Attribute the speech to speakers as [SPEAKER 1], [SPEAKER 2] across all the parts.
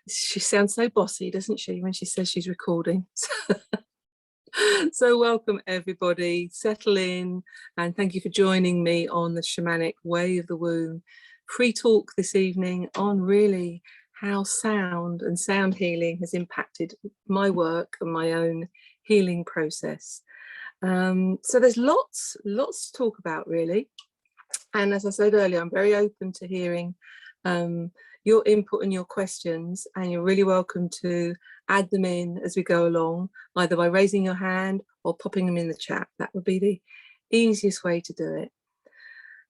[SPEAKER 1] She sounds so bossy, doesn't she, when she says she's recording? So welcome everybody, settle in, and thank you for joining me on the Shamanic Way of the Womb free talk this evening on really how sound and sound healing has impacted my work and my own healing process. So there's lots to talk about really, and as I said earlier, I'm very open to hearing your input and your questions, and you're really welcome to add them in as we go along, either by raising your hand or popping them in the chat. That would be the easiest way to do it.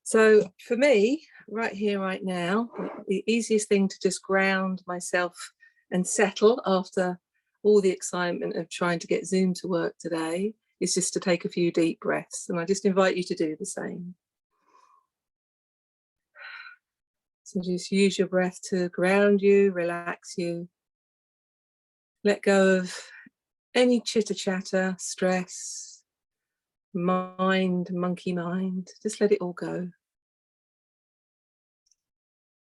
[SPEAKER 1] So for me, right here, right now, the easiest thing to just ground myself and settle after all the excitement of trying to get Zoom to work today is just to take a few deep breaths, and I just invite you to do the same. So just use your breath to ground you, relax you. Let go of any chitter chatter, stress, monkey mind. Just let it all go.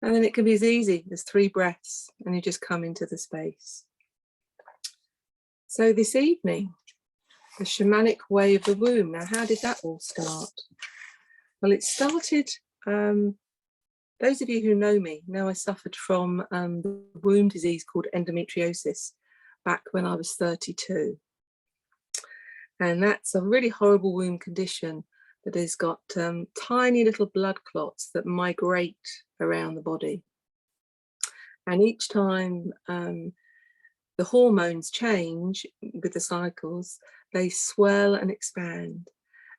[SPEAKER 1] And then it can be as easy as 3 breaths and you just come into the space. So this evening, the Shamanic Way of the Womb. Now, how did that all start? Well, it started, those of you who know me know I suffered from the womb disease called endometriosis back when I was 32. And that's a really horrible womb condition that has got tiny little blood clots that migrate around the body. And each time the hormones change with the cycles, they swell and expand.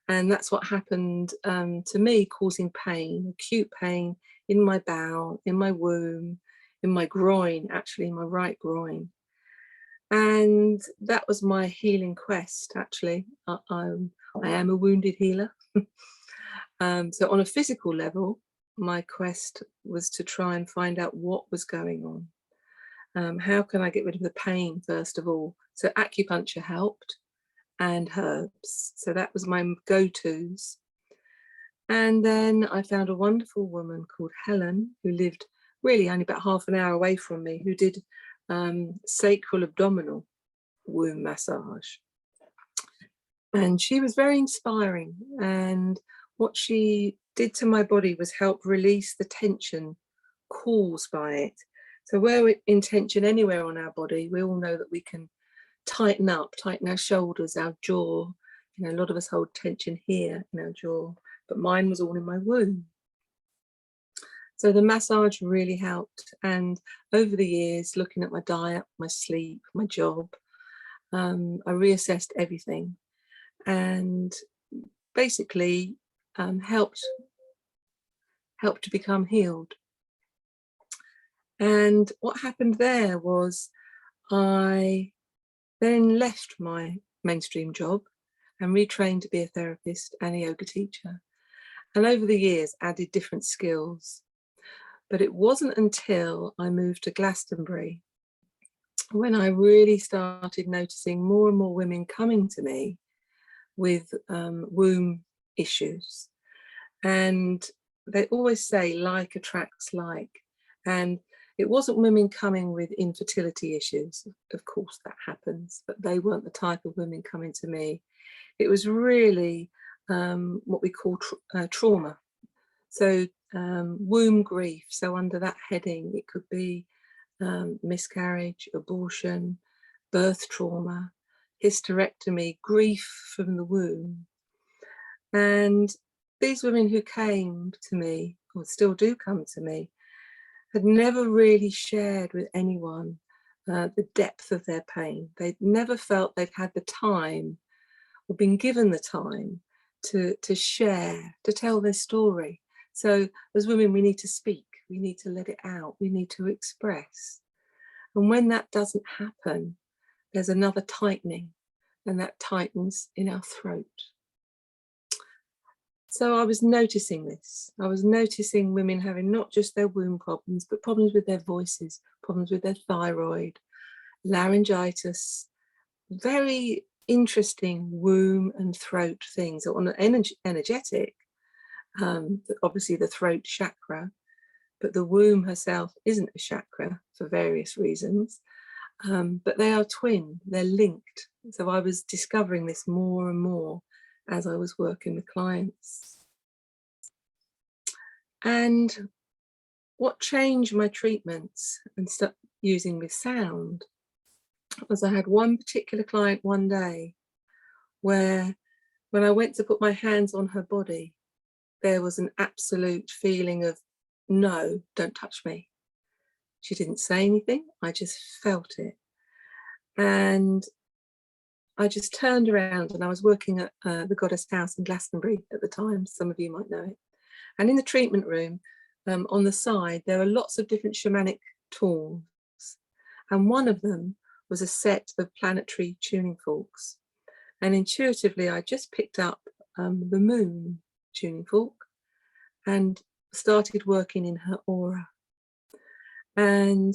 [SPEAKER 1] And that's what happened to me, causing pain, acute pain in my bowel, in my womb, in my groin, actually in my right groin. And that was my healing quest, actually. I am a wounded healer. So on a physical level, my quest was to try and find out what was going on. How can I get rid of the pain, first of all? So acupuncture helped, and herbs. So that was my go-tos. And then I found a wonderful woman called Helen, who lived really only about half an hour away from me, who did sacral abdominal womb massage. And she was very inspiring, and what she did to my body was help release the tension caused by it. So where we're in tension anywhere on our body, we all know that we can tighten up, tighten our shoulders, our jaw. You know, a lot of us hold tension here in our jaw, but mine was all in my womb. So the massage really helped. And over the years, looking at my diet, my sleep, my job, I reassessed everything and basically helped to become healed. And what happened there was I then left my mainstream job and retrained to be a therapist and a yoga teacher. And over the years, added different skills. But it wasn't until I moved to Glastonbury when I really started noticing more and more women coming to me with womb issues. And they always say like attracts like. And it wasn't women coming with infertility issues. Of course that happens, but they weren't the type of women coming to me. It was really what we call trauma. So womb grief. So under that heading, it could be miscarriage, abortion, birth trauma, hysterectomy, grief from the womb. And these women who came to me, or still do come to me, had never really shared with anyone the depth of their pain. They'd never felt they'd had the time or been given the time to share, to tell their story. So as women, we need to speak, we need to let it out, we need to express. And when that doesn't happen, there's another tightening, and that tightens in our throat. So I was noticing this. I was noticing women having not just their womb problems, but problems with their voices, problems with their thyroid, laryngitis, very interesting womb and throat things. So on an energetic, obviously the throat chakra, but the womb herself isn't a chakra for various reasons. But they are twin, they're linked. So I was discovering this more and more as I was working with clients. And what changed my treatments and stuff using with sound was I had one particular client one day where when I went to put my hands on her body, there was an absolute feeling of, no, don't touch me. She didn't say anything, I just felt it. And I just turned around, and I was working at the Goddess House in Glastonbury at the time, some of you might know it. And in the treatment room, on the side, there are lots of different shamanic tools. And one of them was a set of planetary tuning forks. And intuitively, I just picked up the moon tuning fork and started working in her aura. And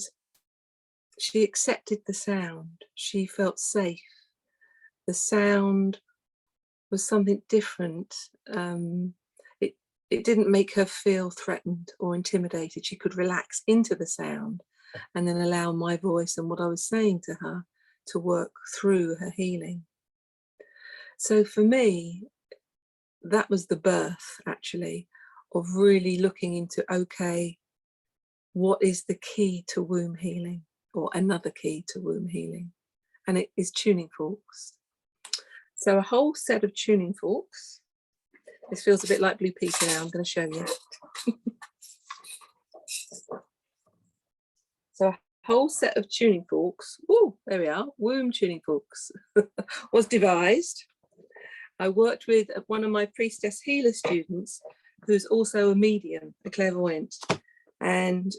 [SPEAKER 1] she accepted the sound. She felt safe. The sound was something different. It didn't make her feel threatened or intimidated. She could relax into the sound and then allow my voice and what I was saying to her to work through her healing. So for me, that was the birth, actually, of really looking into, okay, what is the key to womb healing, or another key to womb healing? And it is tuning forks. So a whole set of tuning forks. This feels a bit like Blue Peter now, I'm going to show you. So a whole set of tuning forks, oh, there we are, womb tuning forks, was devised. I worked with one of my priestess healer students, who's also a medium, a clairvoyant, and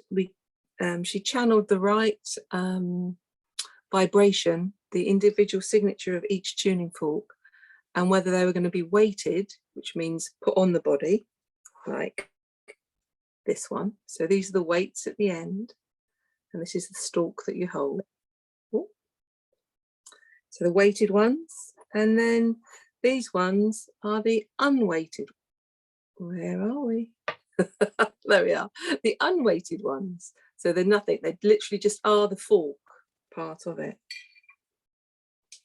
[SPEAKER 1] she channeled the right vibration, the individual signature of each tuning fork, and whether they were going to be weighted, which means put on the body, like this one. So these are the weights at the end, and this is the stalk that you hold. Ooh. So the weighted ones, and then these ones are the unweighted. Where are we? There we are, the unweighted ones. So they're nothing, they literally just are the fork part of it.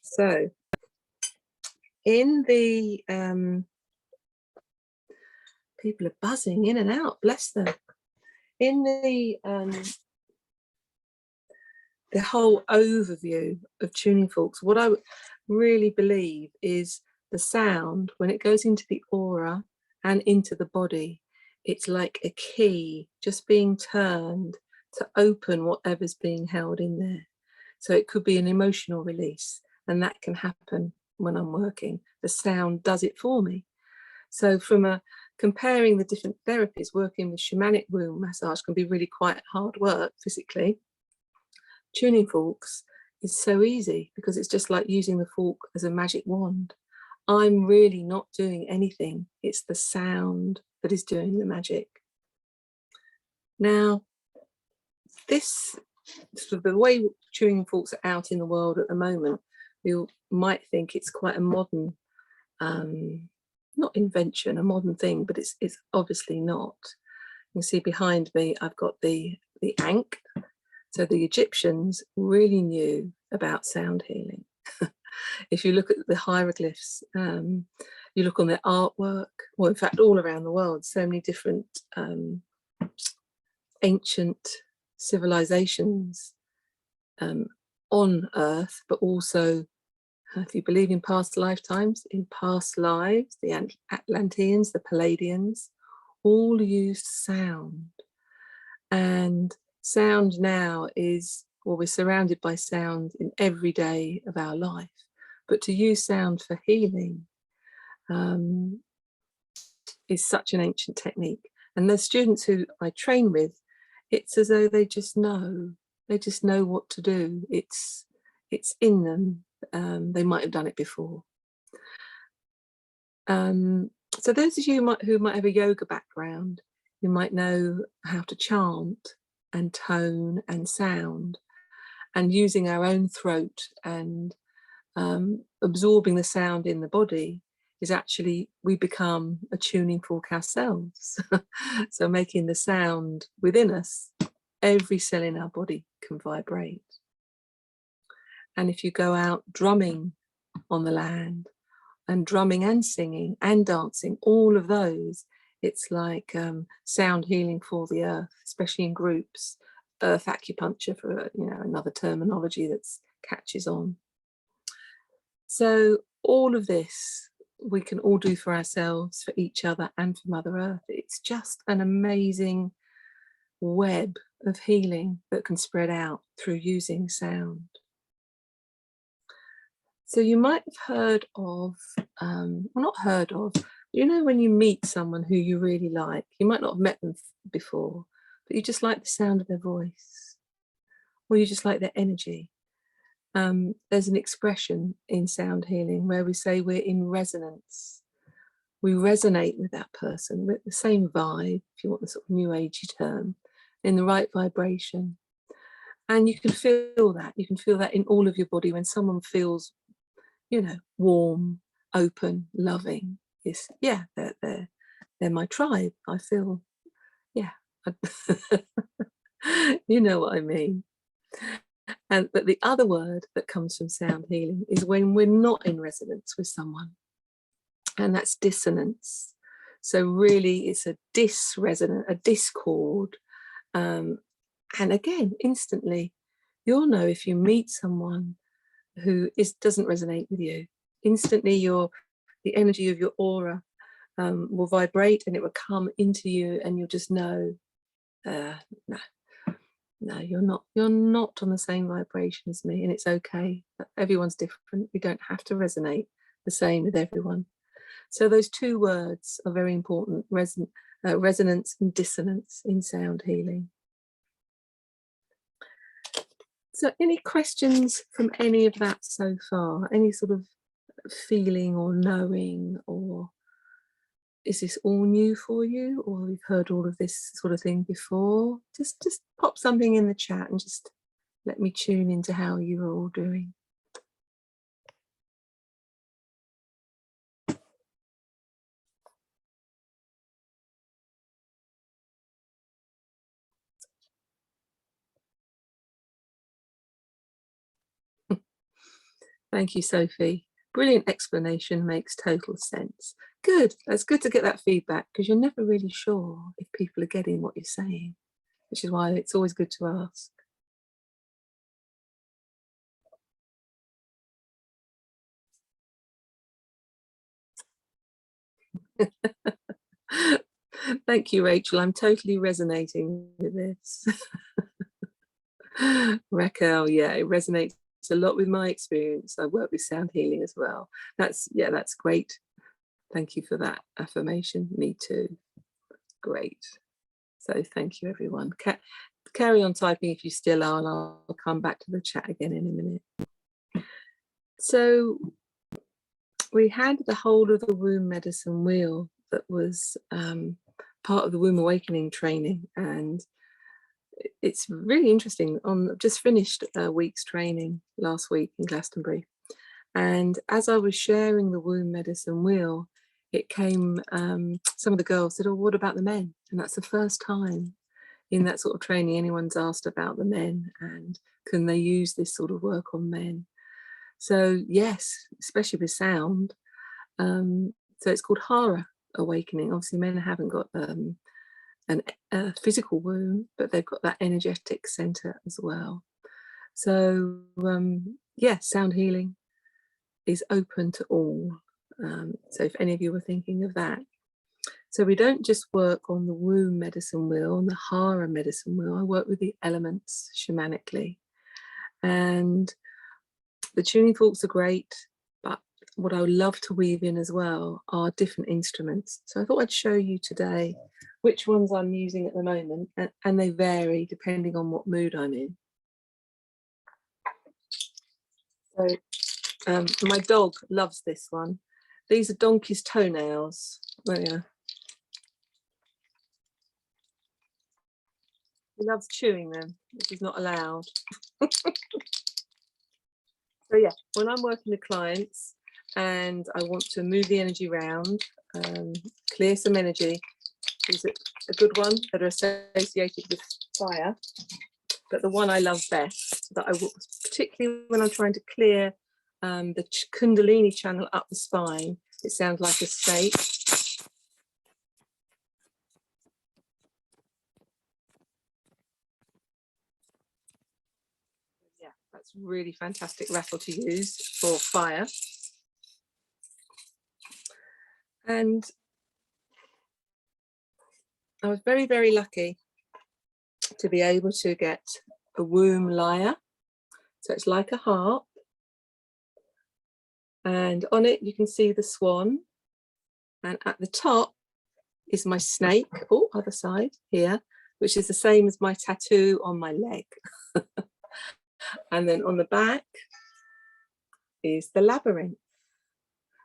[SPEAKER 1] So in the people are buzzing in and out, bless them. In the whole overview of tuning forks, what I really believe is the sound, when it goes into the aura and into the body, it's like a key just being turned to open whatever's being held in there. So it could be an emotional release, and that can happen when I'm working. The sound does it for me. So from comparing the different therapies, working with shamanic womb massage can be really quite hard work physically. Tuning forks is so easy because it's just like using the fork as a magic wand. I'm really not doing anything. It's the sound that is doing the magic. Now, this sort of the way tuning forks are out in the world at the moment, you might think it's quite a modern, not invention, a modern thing, but it's obviously not. You can see behind me, I've got the ankh. So the Egyptians really knew about sound healing. If you look at the hieroglyphs, you look on their artwork, or in fact all around the world, so many different ancient civilizations on Earth, but also, if you believe in past lifetimes, in past lives, the Atlanteans, the Palladians, all used sound. And sound now is, well, we're surrounded by sound in every day of our life, but to use sound for healing is such an ancient technique. And the students who I train with, it's as though they just know what to do. It's in them. They might have done it before. So those of you who might have a yoga background, you might know how to chant and tone and sound, and using our own throat and absorbing the sound in the body is actually we become a tuning fork ourselves. So making the sound within us, every cell in our body can vibrate. And if you go out drumming on the land, and drumming and singing and dancing, all of those, it's like sound healing for the earth, especially in groups. Earth acupuncture, for another terminology that catches on. So all of this we can all do for ourselves, for each other, and for Mother Earth. It's just an amazing web of healing that can spread out through using sound. So you might have heard of, well, not heard of, when you meet someone who you really like, you might not have met them before, but you just like the sound of their voice, or you just like their energy. There's an expression in sound healing where we say we're in resonance. We resonate with that person with the same vibe, if you want the sort of new agey term, in the right vibration. And you can feel that. You can feel that in all of your body when someone feels, warm, open, loving. Yes, yeah, they're my tribe. I feel, yeah, you know what I mean. But the other word that comes from sound healing is when we're not in resonance with someone, and that's dissonance. So really, it's a disresonant, a discord. And again, instantly, you'll know if you meet someone who doesn't resonate with you. Instantly, the energy of your aura will vibrate, and it will come into you, and you'll just know, no, you're not on the same vibration as me, and it's okay. Everyone's different. We don't have to resonate the same with everyone. So those two words are very important: resonance and dissonance in sound healing. So any questions from any of that so far? Any sort of feeling or knowing, or is this all new for you, or you've heard all of this sort of thing before? Just pop something in the chat and just let me tune into how you are all doing. Thank you, Sophie. Brilliant explanation, makes total sense. Good, that's good to get that feedback, because you're never really sure if people are getting what you're saying, which is why it's always good to ask. Thank you, Rachel. I'm totally resonating with this. Raquel, yeah, it resonates a lot with my experience. I work with sound healing as well. That's great. Thank you for that affirmation. Me too. Great. So thank you, everyone. Carry on typing if you still are, and I'll come back to the chat again in a minute. So we had the whole of the womb medicine wheel that was part of the womb awakening training, and it's really interesting. Just finished a week's training last week in Glastonbury, and as I was sharing the womb medicine wheel, it came, some of the girls said, oh, what about the men? And that's the first time in that sort of training anyone's asked about the men, and can they use this sort of work on men? So yes, especially with sound. So it's called Hara awakening. Obviously men haven't got a physical womb, but they've got that energetic center as well. So yeah, sound healing is open to all. So if any of you were thinking of that. So we don't just work on the womb medicine wheel and the Hara medicine wheel. I work with the elements shamanically. And the tuning forks are great, but what I would love to weave in as well are different instruments. So I thought I'd show you today which ones I'm using at the moment, and they vary depending on what mood I'm in. So my dog loves this one. These are donkey's toenails. Oh, yeah. He loves chewing them, which is not allowed. So yeah, when I'm working with clients, and I want to move the energy around, clear some energy. Is a good one that are associated with fire, but the one I love best, that I will, particularly when I'm trying to clear the Kundalini channel up the spine, it sounds like a snake. Yeah, that's really fantastic rattle to use for fire. And I was very, very lucky to be able to get a womb lyre. So it's like a harp, and on it you can see the swan, and at the top is my snake, oh, other side here, which is the same as my tattoo on my leg. And then on the back is the labyrinth.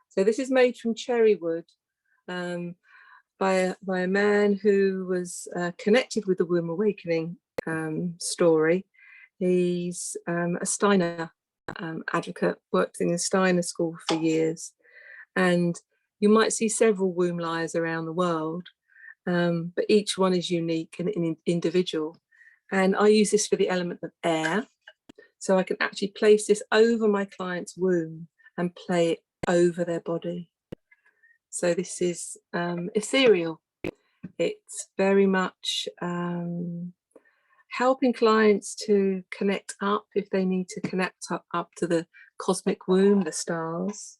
[SPEAKER 1] So this is made from cherry wood by a man who was connected with the womb awakening story. He's a Steiner advocate, worked in the Steiner school for years, and you might see several womb lyres around the world, but each one is unique and individual. And I use this for the element of air, so I can actually place this over my client's womb and play it over their body. So this is ethereal. It's very much helping clients to connect up if they need to connect up to the cosmic womb, the stars.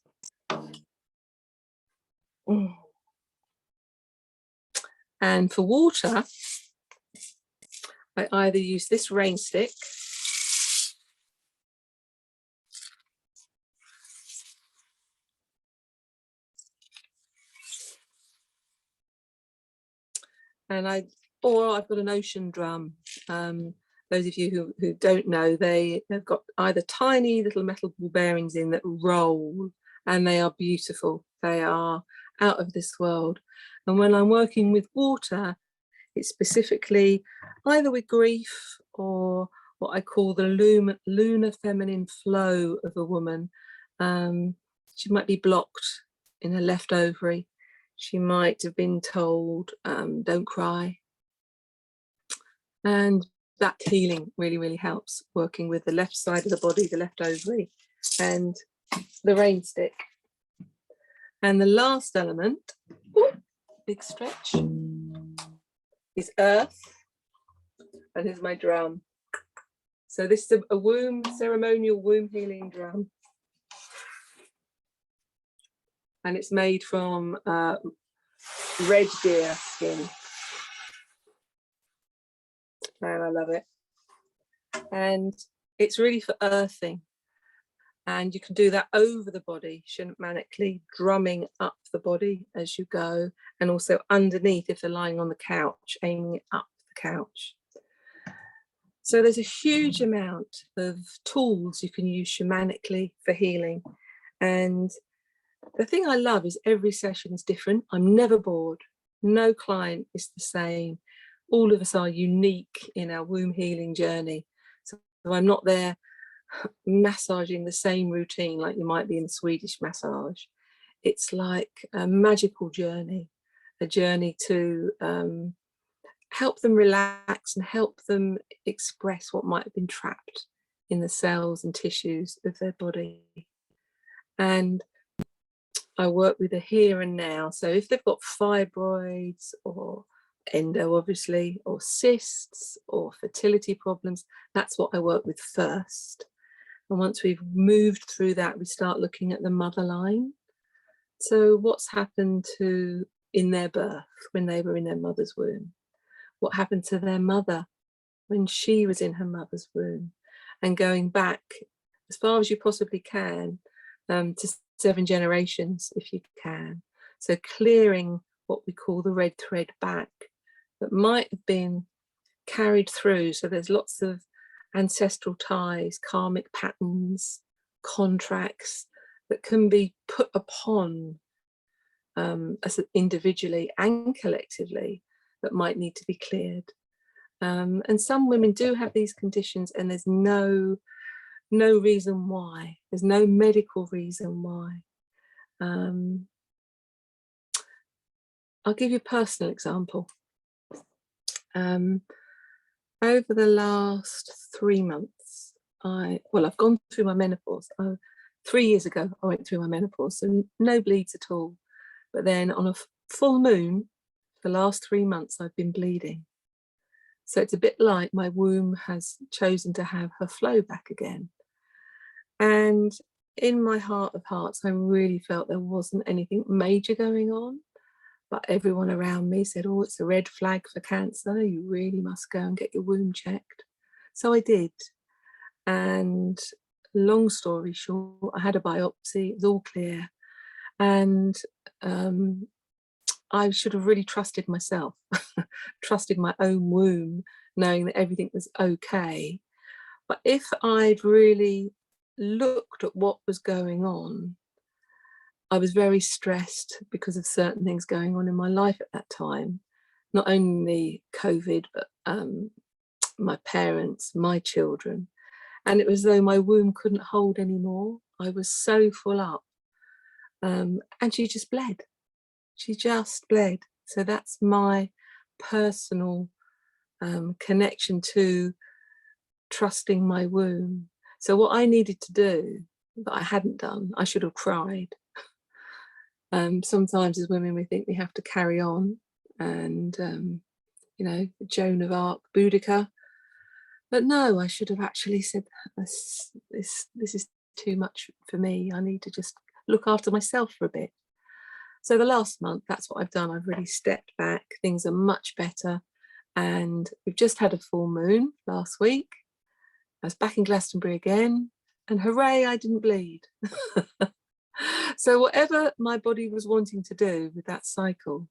[SPEAKER 1] And for water, I either use this rain stick, and I've got an ocean drum. Those of you who don't know, they've got either tiny little metal ball bearings in that roll, and they are beautiful. They are out of this world. And when I'm working with water, it's specifically either with grief or what I call the lunar feminine flow of a woman. She might be blocked in her left ovary. She might have been told, don't cry. And that healing really, really helps, working with the left side of the body, the left ovary, and the rain stick. And the last element, big stretch, is earth. And here's my drum. So this is a ceremonial womb healing drum. And it's made from red deer skin. And I love it. And it's really for earthing. And you can do that over the body, shamanically, drumming up the body as you go, and also underneath if they're lying on the couch, aiming it up the couch. So there's a huge amount of tools you can use shamanically for healing. And the thing I love is every session is different. I'm never bored. No client is the same. All of us are unique in our womb healing journey. So I'm not there massaging the same routine like you might be in Swedish massage. It's like a magical journey, a journey to help them relax and help them express what might have been trapped in the cells and tissues of their body. And I work with the here and now. So if they've got fibroids or endo, obviously, or cysts or fertility problems, that's what I work with first. And once we've moved through that, we start looking at the mother line. So what's happened in their birth when they were in their mother's womb? What happened to their mother when she was in her mother's womb? And going back as far as you possibly can to 7 generations, if you can. So clearing what we call the red thread back that might have been carried through. So there's lots of ancestral ties, karmic patterns, contracts that can be put upon us individually and collectively that might need to be cleared. And some women do have these conditions, and there's no reason why. There's no medical reason why. I'll give you a personal example. Over the last 3 months, I've gone through my menopause. 3 years ago, I went through my menopause, so no bleeds at all. But then on a full moon, the last 3 months, I've been bleeding. So it's a bit like my womb has chosen to have her flow back again. And in my heart of hearts, I really felt there wasn't anything major going on. But everyone around me said, oh, it's a red flag for cancer. You really must go and get your womb checked. So I did. And long story short, I had a biopsy. It was all clear. And I should have really trusted myself, trusted my own womb, knowing that everything was okay. But if I'd really looked at what was going on, I was very stressed because of certain things going on in my life at that time. Not only COVID, but my parents, my children. And it was as though my womb couldn't hold anymore. I was so full up. And she just bled. She just bled. So that's my personal connection to trusting my womb. So what I needed to do, that I hadn't done, I should have cried. Sometimes as women, we think we have to carry on and, you know, Joan of Arc, Boudica. But no, I should have actually said, this is too much for me. I need to just look after myself for a bit. So the last month, that's what I've done. I've really stepped back. Things are much better. And we've just had a full moon last week. I was back in Glastonbury again. And hooray, I didn't bleed. So whatever my body was wanting to do with that cycle,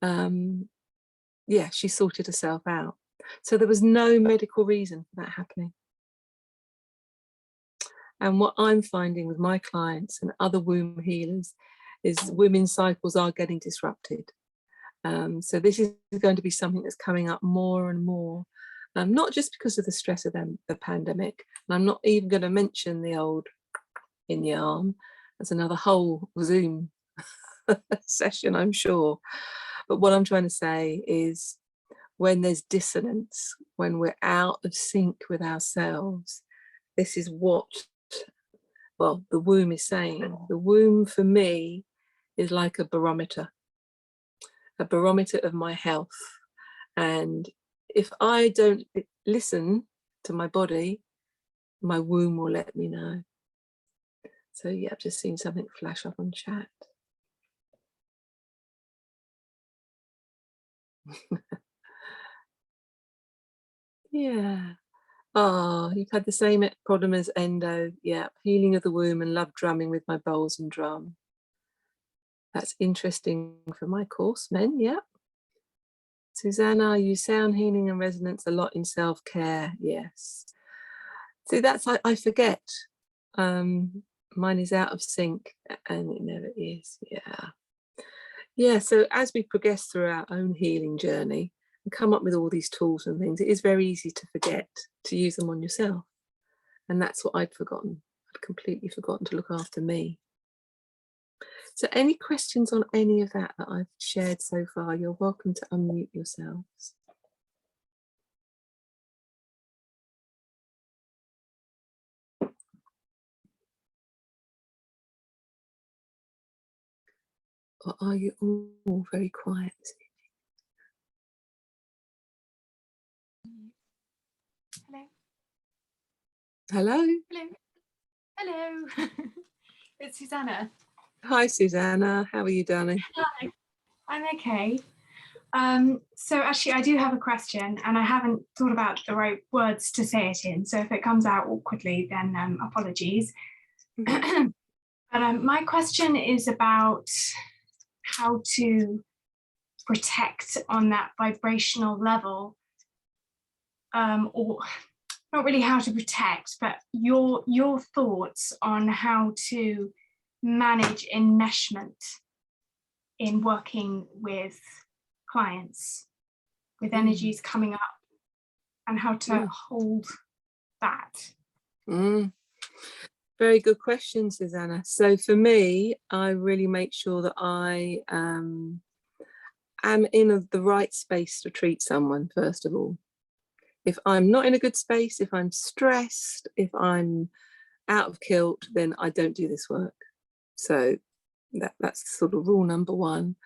[SPEAKER 1] yeah, she sorted herself out. So there was no medical reason for that happening. And what I'm finding with my clients and other womb healers is women's cycles are getting disrupted. So this is going to be something that's coming up more and more, not just because of the stress of the pandemic. And I'm not even going to mention the old in the arm. That's another whole Zoom session, I'm sure. But what I'm trying to say is when there's dissonance, when we're out of sync with ourselves, this is what, well, the womb is saying. The womb for me is like a barometer of my health. And if I don't listen to my body, my womb will let me know. So yeah, I've just seen something flash up on chat. Yeah. Oh, you've had the same problem as endo. Yeah, healing of the womb and love drumming with my bowls and drum. That's interesting for my course, men. Yeah. Susanna, you sound healing and resonance a lot in self-care. Yes. See, that's I forget. Mine is out of sync, and it never is. Yeah. Yeah. So as we progress through our own healing journey and come up with all these tools and things, it is very easy to forget to use them on yourself. And that's what I'd forgotten. I'd completely forgotten to look after me. So any questions on any of that I've shared so far, you're welcome to unmute yourselves. Or are you all very quiet?
[SPEAKER 2] Hello.
[SPEAKER 1] Hello.
[SPEAKER 2] Hello. Hello. It's Susanna.
[SPEAKER 1] Hi, Susanna. How are you, darling?
[SPEAKER 2] Hi. I'm okay. So actually, I do have a question, and I haven't thought about the right words to say it in. So if it comes out awkwardly, then apologies. But my question is about how to protect on that vibrational level, or not really how to protect, but your thoughts on how to manage enmeshment in working with clients, with energies coming up, and how to hold that.
[SPEAKER 1] Very good question, Susanna. So for me, I really make sure that I am in the right space to treat someone, first of all. If I'm not in a good space, if I'm stressed, if I'm out of kilt, then I don't do this work. So that's sort of rule number one.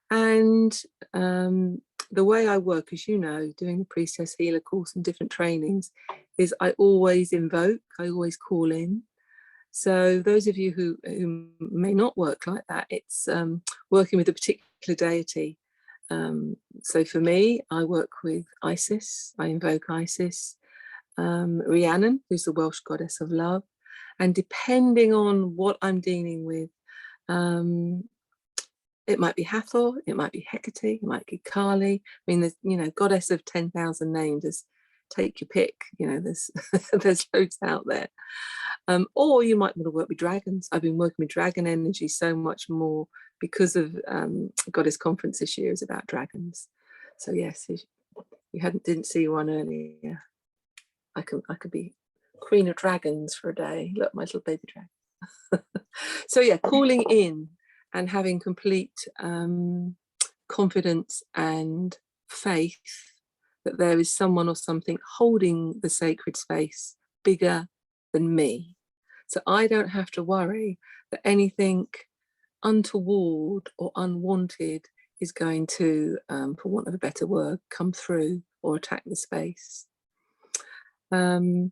[SPEAKER 1] And the way I work, as you know, doing the Priestess Healer course and different trainings, is I always invoke, I always call in. So those of you who may not work like that, it's working with a particular deity. So for me, I work with Isis, I invoke Isis, Rhiannon, who's the Welsh goddess of love. And depending on what I'm dealing with, it might be Hathor, it might be Hecate, it might be Kali. I mean, there's, you know, goddess of 10,000 names. Just take your pick. You know, there's there's loads out there. Or you might want to work with dragons. I've been working with dragon energy so much more because of Goddess Conference this year is about dragons. So yes, if you didn't see one earlier, I could be Queen of Dragons for a day. Look, my little baby dragon. So yeah, calling in and having complete confidence and faith that there is someone or something holding the sacred space bigger than me. So I don't have to worry that anything untoward or unwanted is going to, for want of a better word, come through or attack the space. So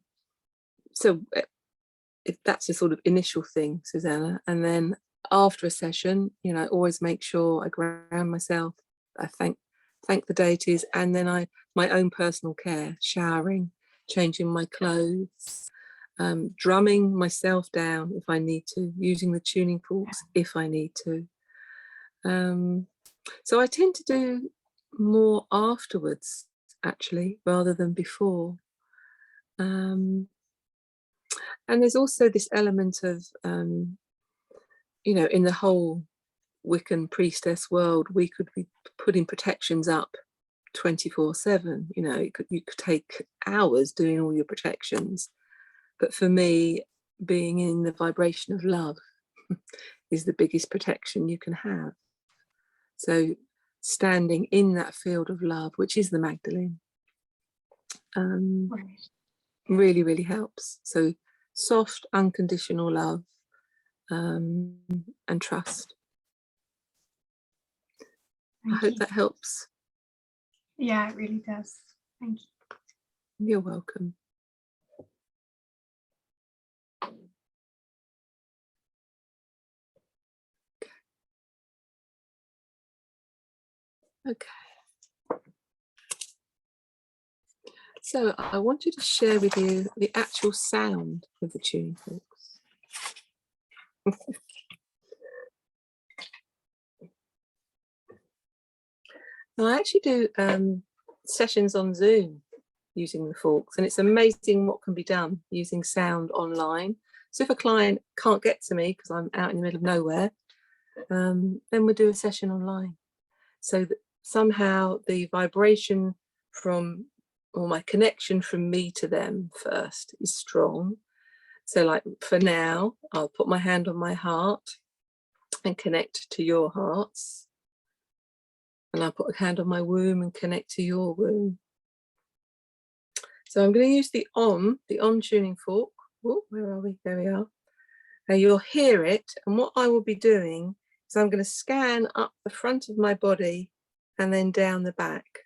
[SPEAKER 1] if that's a sort of initial thing, Susanna, and then after a session, you know, I always make sure I ground myself. I thank the deities, and then my own personal care, showering, changing my clothes, drumming myself down if I need to, using the tuning forks if I need to. So I tend to do more afterwards, actually, rather than before. And there's also this element of, you know, in the whole Wiccan priestess world, we could be putting protections up 24/7. You know, you could take hours doing all your protections. But for me, being in the vibration of love is the biggest protection you can have. So standing in that field of love, which is the Magdalene, really, really helps. So soft, unconditional love and trust. I hope that helps.
[SPEAKER 2] Yeah, it really does. Thank you.
[SPEAKER 1] You're welcome. Okay. So I wanted to share with you the actual sound of the tuning forks. Now, I actually do sessions on Zoom using the forks, and it's amazing what can be done using sound online. So if a client can't get to me because I'm out in the middle of nowhere, then we'll do a session online. So that somehow the vibration from, or my connection from me to them first is strong. So like for now, I'll put my hand on my heart and connect to your hearts. And I'll put a hand on my womb and connect to your womb. So I'm going to use the Om tuning fork. Oh, where are we? There we are. Now you'll hear it. And what I will be doing is I'm going to scan up the front of my body and then down the back.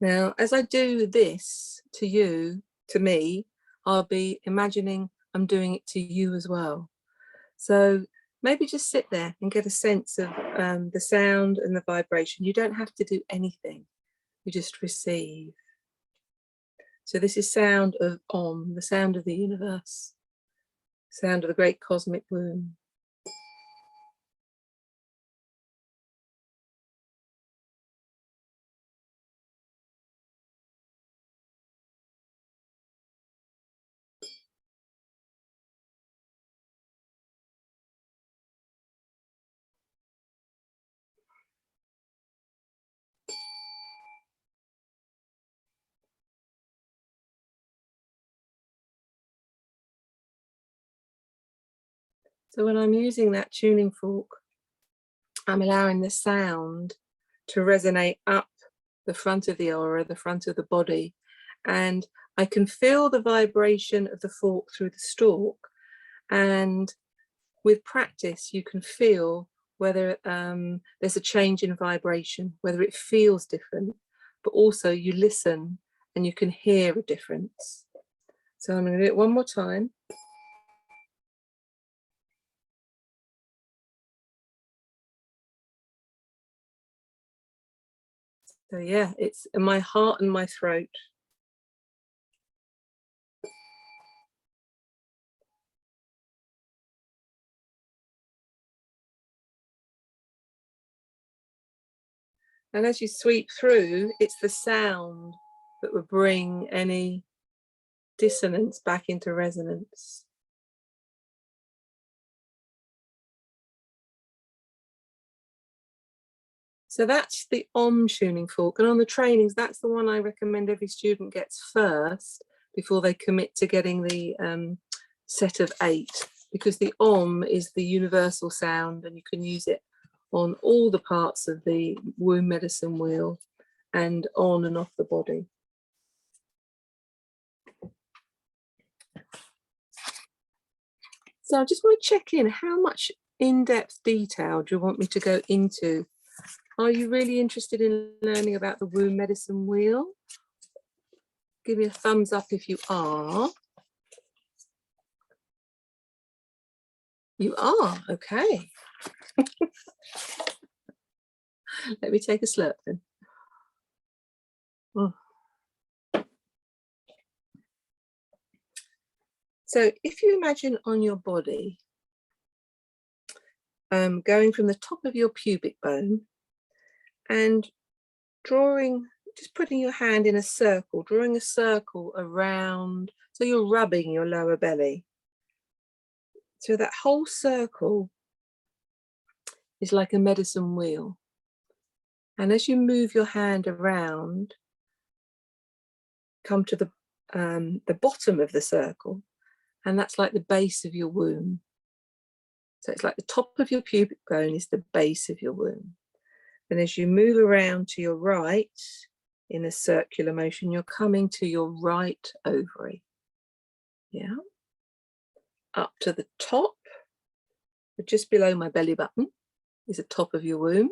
[SPEAKER 1] Now, as I do this to you, to me, I'll be imagining I'm doing it to you as well. So maybe just sit there and get a sense of the sound and the vibration. You don't have to do anything. You just receive. So this is sound of Om, the sound of the universe, sound of the great cosmic womb. So when I'm using that tuning fork, I'm allowing the sound to resonate up the front of the aura, the front of the body, and I can feel the vibration of the fork through the stalk. And with practice, you can feel whether there's a change in vibration, whether it feels different, but also you listen and you can hear a difference. So I'm going to do it one more time. So yeah, it's in my heart and my throat. And as you sweep through, it's the sound that will bring any dissonance back into resonance. So that's the Om tuning fork. And on the trainings, that's the one I recommend every student gets first before they commit to getting the set of 8, because the Om is the universal sound and you can use it on all the parts of the womb medicine wheel and on and off the body. So I just want to check in, how much in-depth detail do you want me to go into? Are you really interested in learning about the womb medicine wheel? Give me a thumbs up if you are. You are, okay. Let me take a slurp then. Oh. So if you imagine on your body, going from the top of your pubic bone and drawing, just putting your hand in a circle, drawing a circle around, so you're rubbing your lower belly. So that whole circle is like a medicine wheel. And as you move your hand around, come to the bottom of the circle, and that's like the base of your womb. So it's like the top of your pubic bone is the base of your womb. And as you move around to your right in a circular motion, you're coming to your right ovary. Yeah. Up to the top, but just below my belly button is the top of your womb.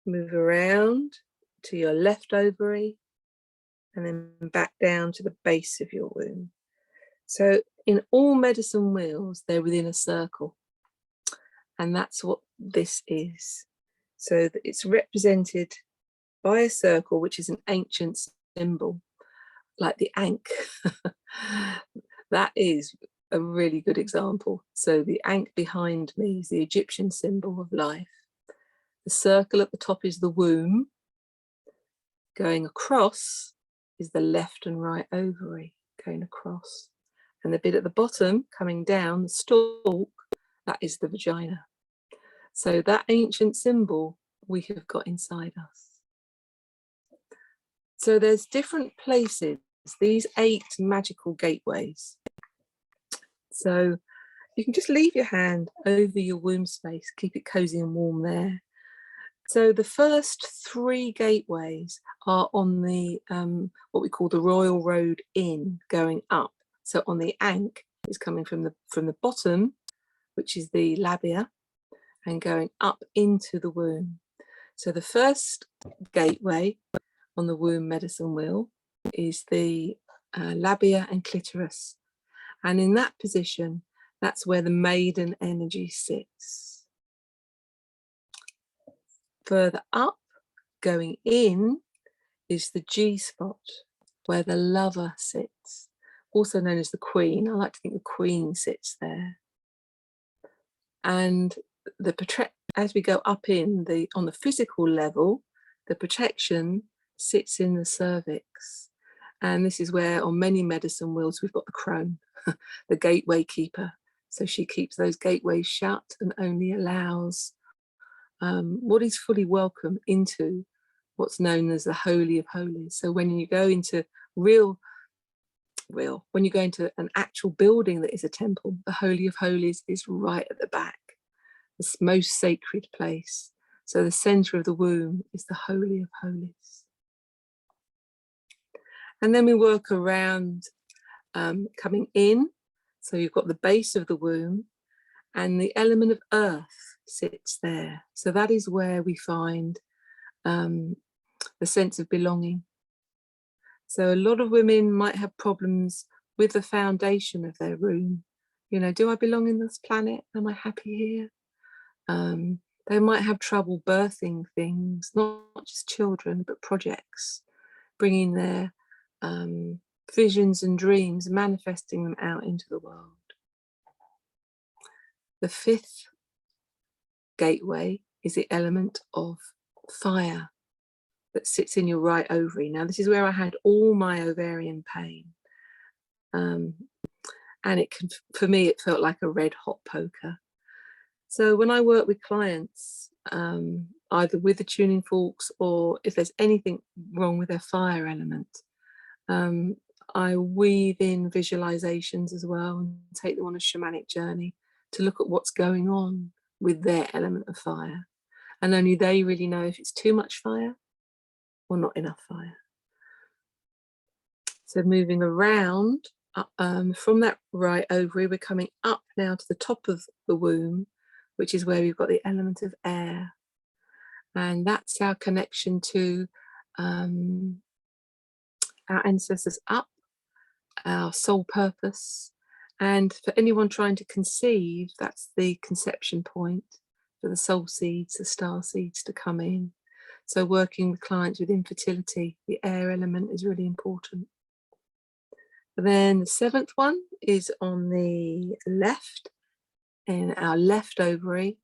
[SPEAKER 1] Move around to your left ovary and then back down to the base of your womb. So in all medicine wheels, they're within a circle. And that's what this is. So it's represented by a circle, which is an ancient symbol, like the Ankh. That is a really good example. So the Ankh behind me is the Egyptian symbol of life. The circle at the top is the womb. Going across is the left and right ovary, going across. And the bit at the bottom coming down, the stalk, that is the vagina. So that ancient symbol we have got inside us. So there's different places, these 8 magical gateways. So you can just leave your hand over your womb space, keep it cozy and warm there. So the first 3 gateways are on the what we call the Royal Road in, going up. So on the Ankh, it's coming from the bottom, which is the labia, and going up into the womb. So the first gateway on the womb medicine wheel is the labia and clitoris. And in that position, that's where the maiden energy sits. Further up, going in, is the G spot, where the lover sits, also known as the queen. I like to think the queen sits there. And as we go up on the physical level, the protection sits in the cervix. And this is where on many medicine wheels we've got the crone, the gateway keeper. So she keeps those gateways shut and only allows what is fully welcome into what's known as the Holy of Holies. So when you go into real real. When you go into an actual building that is a temple, the Holy of Holies is right at the back, this most sacred place. So the center of the womb is the Holy of Holies. And then we work around coming in. So you've got the base of the womb, and the element of earth sits there. So that is where we find the sense of belonging. So a lot of women might have problems with the foundation of their womb. You know, do I belong in this planet? Am I happy here? They might have trouble birthing things, not just children, but projects, bringing their visions and dreams, manifesting them out into the world. The fifth gateway is the element of fire that sits in your right ovary. Now, this is where I had all my ovarian pain. And it can, for me, it felt like a red hot poker. So when I work with clients, either with the tuning forks or if there's anything wrong with their fire element, I weave in visualizations as well and take them on a shamanic journey to look at what's going on with their element of fire. And only they really know if it's too much fire or not enough fire. So moving around from that right ovary, we're coming up now to the top of the womb, which is where we've got the element of air. And that's our connection to our ancestors up, our soul purpose. And for anyone trying to conceive, that's the conception point for the soul seeds, the star seeds to come in. So working with clients with infertility, the air element is really important. Then the seventh one is on the left, in our left ovary.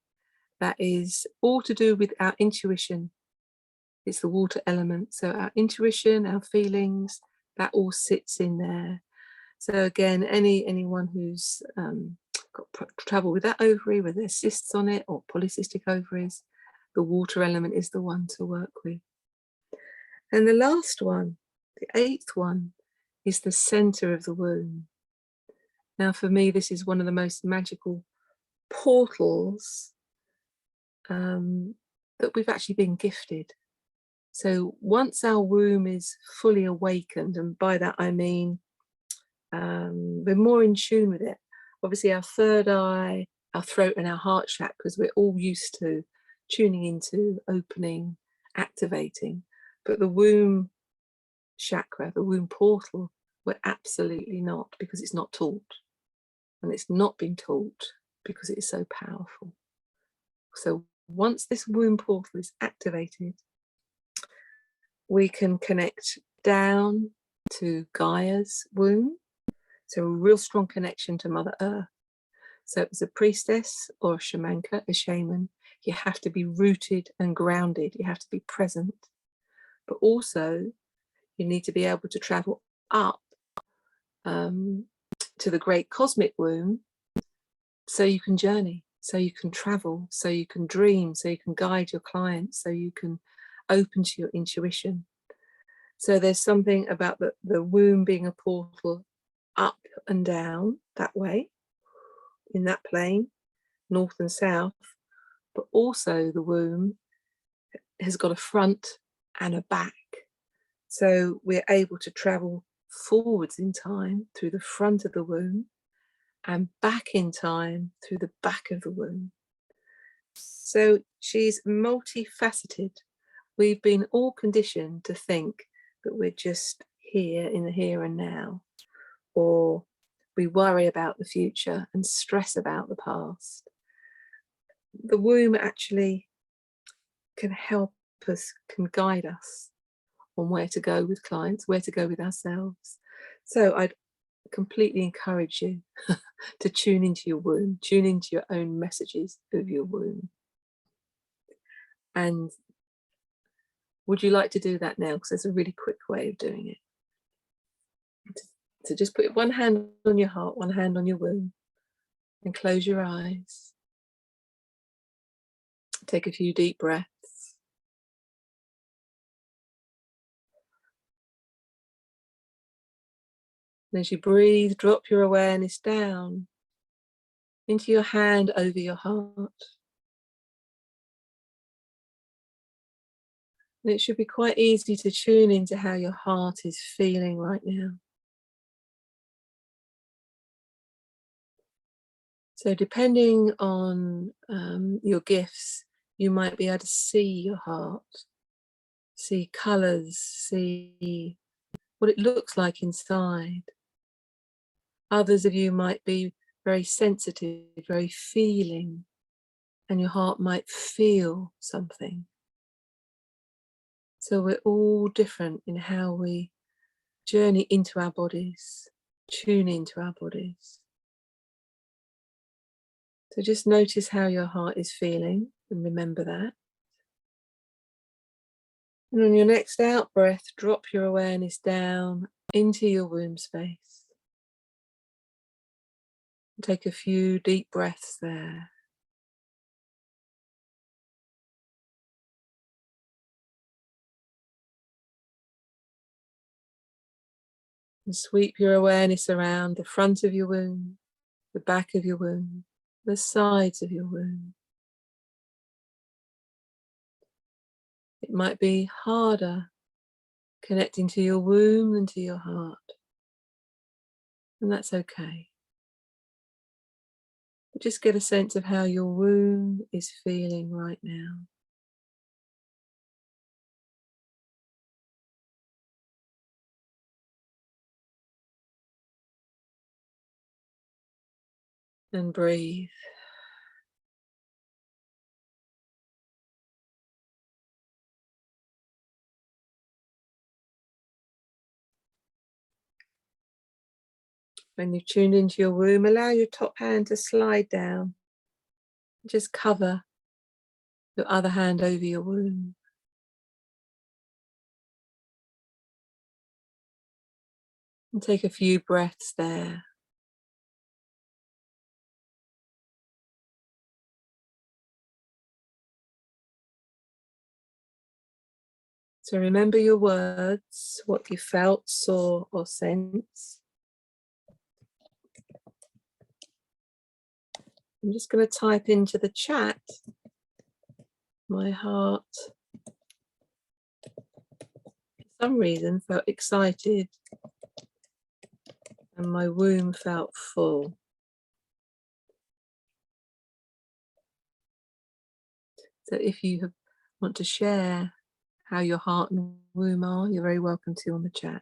[SPEAKER 1] That is all to do with our intuition. It's the water element. So our intuition, our feelings, that all sits in there. So again, anyone who's got trouble with that ovary, whether there's cysts on it or polycystic ovaries, the water element is the one to work with. And the last one, the eighth one, is the center of the womb. Now, for me, this is one of the most magical portals that we've actually been gifted. So once our womb is fully awakened, and by that I mean we're more in tune with it. Obviously, our third eye, our throat, and our heart chakras, we're all used to tuning into, opening, activating. But the womb chakra, the womb portal, we're absolutely not, because it's not taught. And it's not been taught because it is so powerful. So once this womb portal is activated, we can connect down to Gaia's womb. So a real strong connection to Mother Earth. So as a priestess or a shamanka, a shaman, you have to be rooted and grounded. You have to be present. But also, you need to be able to travel up to the great cosmic womb, so you can journey, so you can travel, so you can dream, so you can guide your clients, so you can open to your intuition. So there's something about the womb being a portal up and down that way, in that plane, north and south, but also the womb has got a front and a back. So we're able to travel forwards in time through the front of the womb and back in time through the back of the womb. So she's multifaceted. We've been all conditioned to think that we're just here in the here and now, or we worry about the future and stress about the past. The womb actually can help us, can guide us on where to go with clients, where to go with ourselves. So I'd completely encourage you to tune into your womb, tune into your own messages of your womb. And would you like to do that now? Because there's a really quick way of doing it. So just put one hand on your heart, one hand on your womb, and close your eyes. Take a few deep breaths. And as you breathe, drop your awareness down into your hand over your heart. And it should be quite easy to tune into how your heart is feeling right now. So depending on your gifts, you might be able to see your heart, see colours, see what it looks like inside. Others of you might be very sensitive, very feeling, and your heart might feel something. So we're all different in how we journey into our bodies, tune into our bodies. So just notice how your heart is feeling and remember that. And on your next out breath, drop your awareness down into your womb space. Take a few deep breaths there. And sweep your awareness around the front of your womb, the back of your womb, the sides of your womb. It might be harder connecting to your womb than to your heart. And that's okay. But just get a sense of how your womb is feeling right now. And breathe. When you've tuned into your womb, allow your top hand to slide down. Just cover your other hand over your womb. And take a few breaths there. So remember your words, what you felt, saw, or sensed. I'm just going to type into the chat. My heart, for some reason, felt excited, and my womb felt full. So if you want to share how your heart and womb are, you're very welcome to on the chat.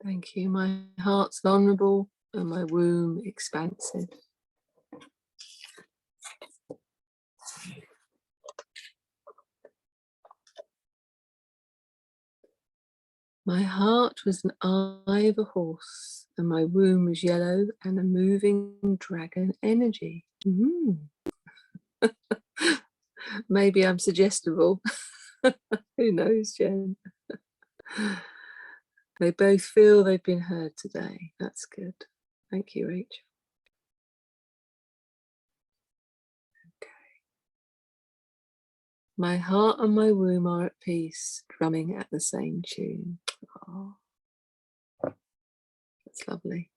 [SPEAKER 1] Thank you. My heart's vulnerable and my womb expansive. My heart was an eye of a horse and my womb was yellow and a moving dragon energy. Maybe I'm suggestible. Who knows, Jen? They both feel they've been heard today. That's good. Thank you, Rachel. Okay. My heart and my womb are at peace, drumming at the same tune. Oh, that's lovely.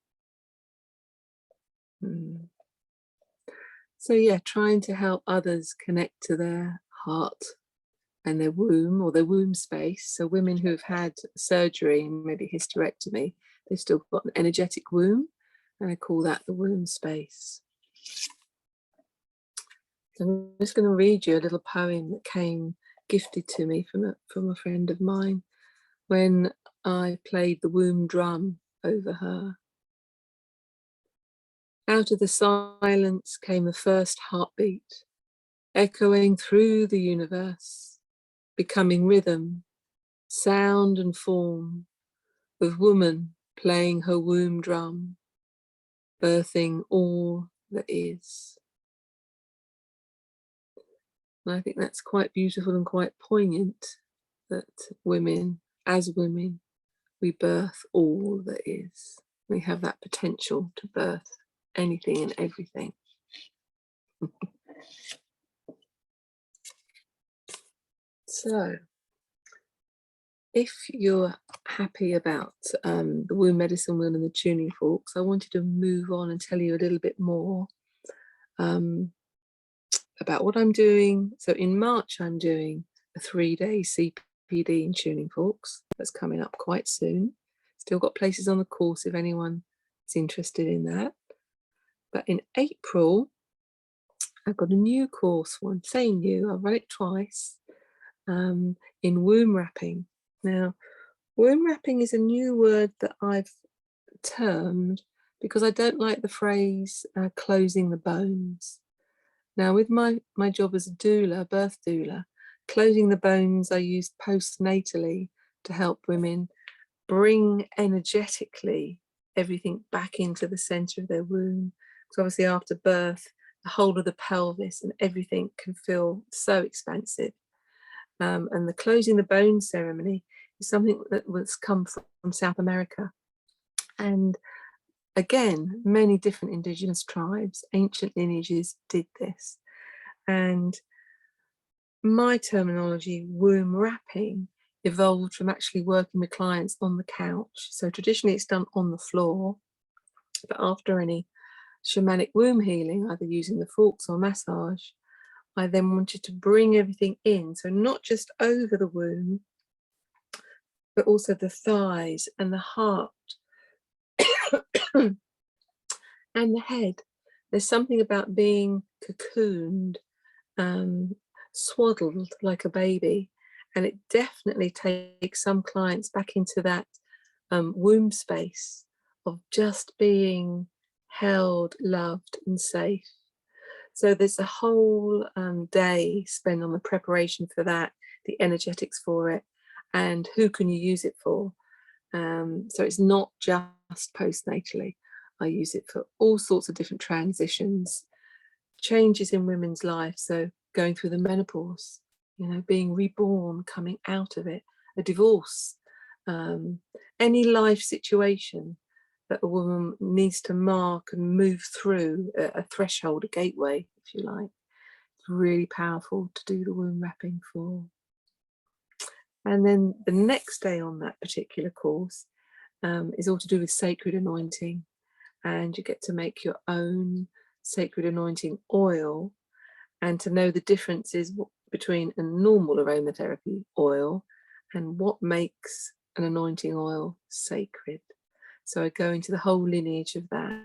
[SPEAKER 1] So yeah, trying to help others connect to their heart and their womb or their womb space. So women who've had surgery, maybe hysterectomy, they've still got an energetic womb, and I call that the womb space. I'm just going to read you a little poem that came gifted to me from a friend of mine when I played the womb drum over her. Out of the silence came the first heartbeat, echoing through the universe, becoming rhythm, sound and form of woman playing her womb drum, birthing all that is. And I think that's quite beautiful and quite poignant, that women, as women, we birth all that is. We have that potential to birth anything and everything. So, if you're happy about the womb medicine wheel and the tuning forks, I wanted to move on and tell you a little bit more about what I'm doing. So in March, I'm doing a 3-day CPD in tuning forks. That's coming up quite soon. Still got places on the course if anyone is interested in that. But in April, I've got a new course. Well, I'm saying new, I've run it twice, in womb wrapping. Now, womb wrapping is a new word that I've termed because I don't like the phrase closing the bones. Now, with my job as a doula, birth doula, closing the bones I use postnatally to help women bring energetically everything back into the center of their womb. Because obviously after birth, the whole of the pelvis and everything can feel so expansive. And the closing the bone ceremony is something that was come from South America. And again, many different indigenous tribes, ancient lineages did this. And my terminology, womb wrapping, evolved from actually working with clients on the couch. So traditionally it's done on the floor, but after any shamanic womb healing, either using the forks or massage, I then wanted to bring everything in. So not just over the womb, but also the thighs and the heart and the head. There's something about being cocooned, swaddled like a baby. And it definitely takes some clients back into that womb space of just being held, loved and safe. So there's a whole day spent on the preparation for that, the energetics for it, and who can you use it for. So it's not just postnatally. I use it for all sorts of different transitions, changes in women's life. So going through the menopause, you know, being reborn, coming out of it, a divorce, any life situation that a woman needs to mark and move through, a threshold, a gateway, if you like. It's really powerful to do the womb wrapping for. And then the next day on that particular course is all to do with sacred anointing. And you get to make your own sacred anointing oil, and to know the differences between a normal aromatherapy oil and what makes an anointing oil sacred. So I go into the whole lineage of that,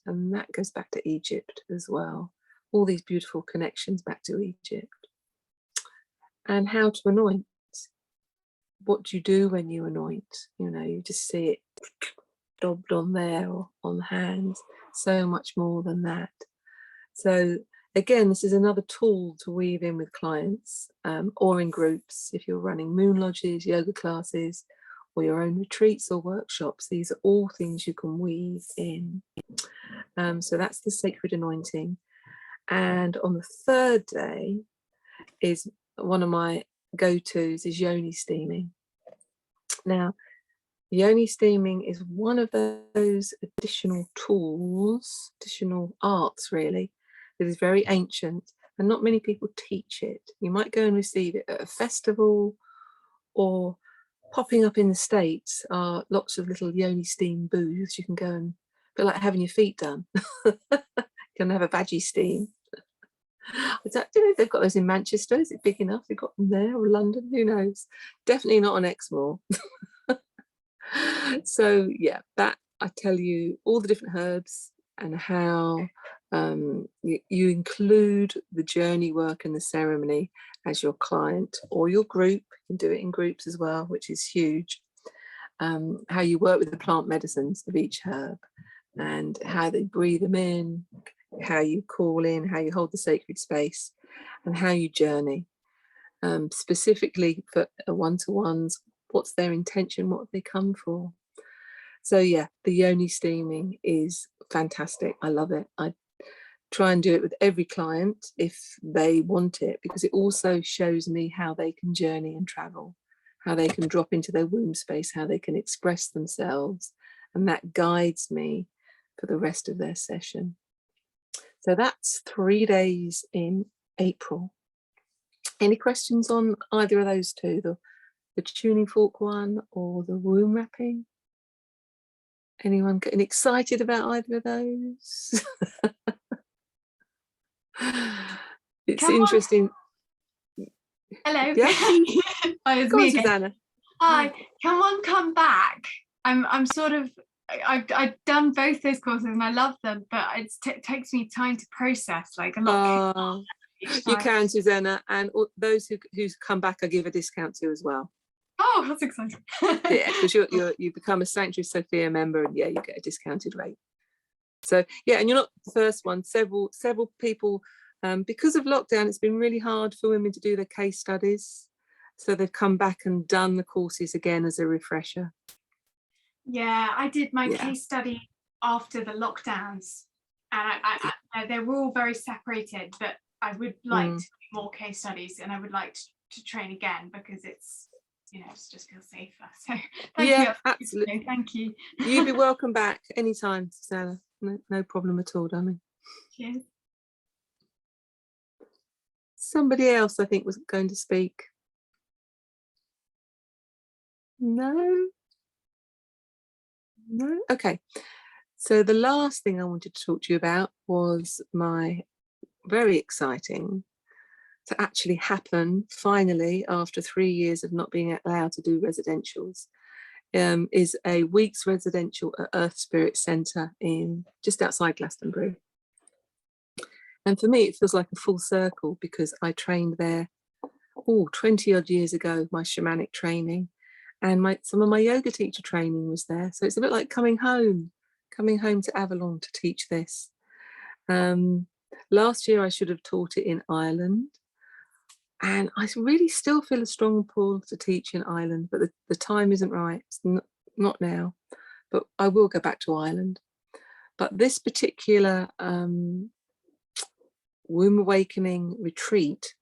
[SPEAKER 1] and that goes back to Egypt as well. All these beautiful connections back to Egypt. And how to anoint. What do you do when you anoint? You know, you just see it daubed on there or on the hands. So much more than that. So again, this is another tool to weave in with clients, or in groups if you're running moon lodges, yoga classes, or your own retreats or workshops. These are all things you can weave in. So that's the sacred anointing. And on the third day is one of my go-tos is yoni steaming. Now, yoni steaming is one of those additional tools, additional arts really, that is very ancient, and not many people teach it. You might go and receive it at a festival, or popping up in the States are lots of little yoni steam booths. You can go and, a bit like having your feet done. You can have a veggie steam. I don't know if they've got those in Manchester. Is it big enough? They've got them there, or London, who knows? Definitely not on Exmoor. So yeah, that, I tell you, all the different herbs, and how you include the journey work and the ceremony as your client or your group. You can do it in groups as well, which is huge. How you work with the plant medicines of each herb and how they breathe them in, how you call in, how you hold the sacred space, and how you journey. Specifically for one-to-ones, what's their intention, what they come for. So yeah, the yoni steaming is fantastic. I love it. I try and do it with every client if they want it, because it also shows me how they can journey and travel, how they can drop into their womb space, how they can express themselves, and that guides me for the rest of their session. So that's 3 days in April. Any questions on either of those two, the tuning fork one or the womb wrapping? Anyone getting excited about either of those? It's interesting.
[SPEAKER 2] Hello.
[SPEAKER 1] Yeah.
[SPEAKER 2] Oh, it's
[SPEAKER 1] Go
[SPEAKER 2] me
[SPEAKER 1] on,
[SPEAKER 2] again.
[SPEAKER 1] Susanna.
[SPEAKER 2] Hi. Can one come back? I'm sort of. I've done both those courses and I love them, but it takes me time to process, like a lot.
[SPEAKER 1] You can, Susanna, and those who come back, I give a discount to as well.
[SPEAKER 2] Oh, that's exciting.
[SPEAKER 1] Yeah, because you become a Sanctuary Sophia member, and yeah, you get a discounted rate. So yeah, and you're not the first one. Several people, because of lockdown, it's been really hard for women to do their case studies, so they've come back and done the courses again as a refresher.
[SPEAKER 2] Yeah, I did my case study after the lockdowns, and I they were all very separated, but I would like to do more case studies, and I would like to train again, because it's, it just feels safer. So thank you.
[SPEAKER 1] Absolutely.
[SPEAKER 2] Thank you.
[SPEAKER 1] You'd be welcome back anytime, Susanna. No problem at all, darling.
[SPEAKER 2] Cheers.
[SPEAKER 1] Somebody else, I think, was going to speak. No? Okay. So the last thing I wanted to talk to you about was my very exciting to actually happen finally after 3 years of not being allowed to do residentials, is a week's residential at Earth Spirit Centre in just outside Glastonbury. And for me, it feels like a full circle, because I trained there 20 odd years ago, my shamanic training, and some of my yoga teacher training was there. So it's a bit like coming home to Avalon to teach this. Last year I should have taught it in Ireland, and I really still feel a strong pull to teach in Ireland, but the time isn't right. It's not now, but I will go back to Ireland. But this particular womb awakening retreat,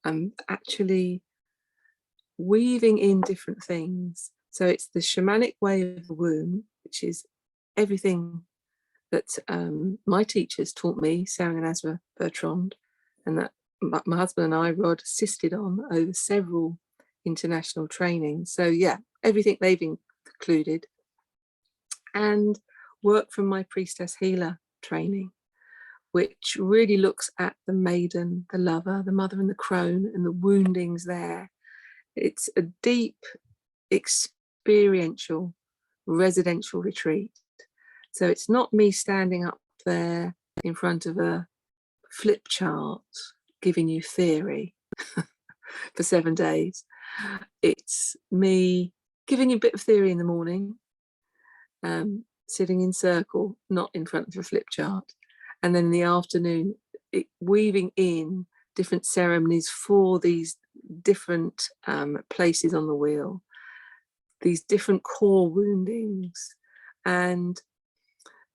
[SPEAKER 1] I'm actually weaving in different things. So it's the shamanic way of the womb, which is everything that my teachers taught me, Sarah and Ezra Bertrand, and that my husband and I, Rod, assisted on over several international trainings. So yeah, everything they've included, and work from my priestess healer training, which really looks at the maiden, the lover, the mother and the crone, and the woundings there. It's a deep experiential residential retreat. So it's not me standing up there in front of a flip chart giving you theory for 7 days. It's me giving you a bit of theory in the morning, sitting in circle, not in front of a flip chart, and then in the afternoon weaving in different ceremonies for these different places on the wheel, these different core woundings. And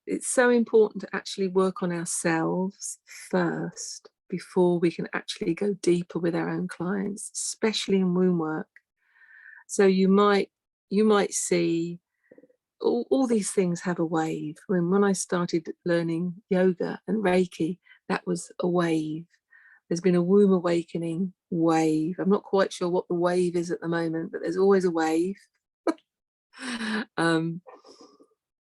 [SPEAKER 1] it's so important to actually work on ourselves first before we can actually go deeper with our own clients, especially in womb work. So you might see all these things have a wave. When I started learning yoga and Reiki, that was a wave. There's been a womb awakening wave. I'm not quite sure what the wave is at the moment, but there's always a wave.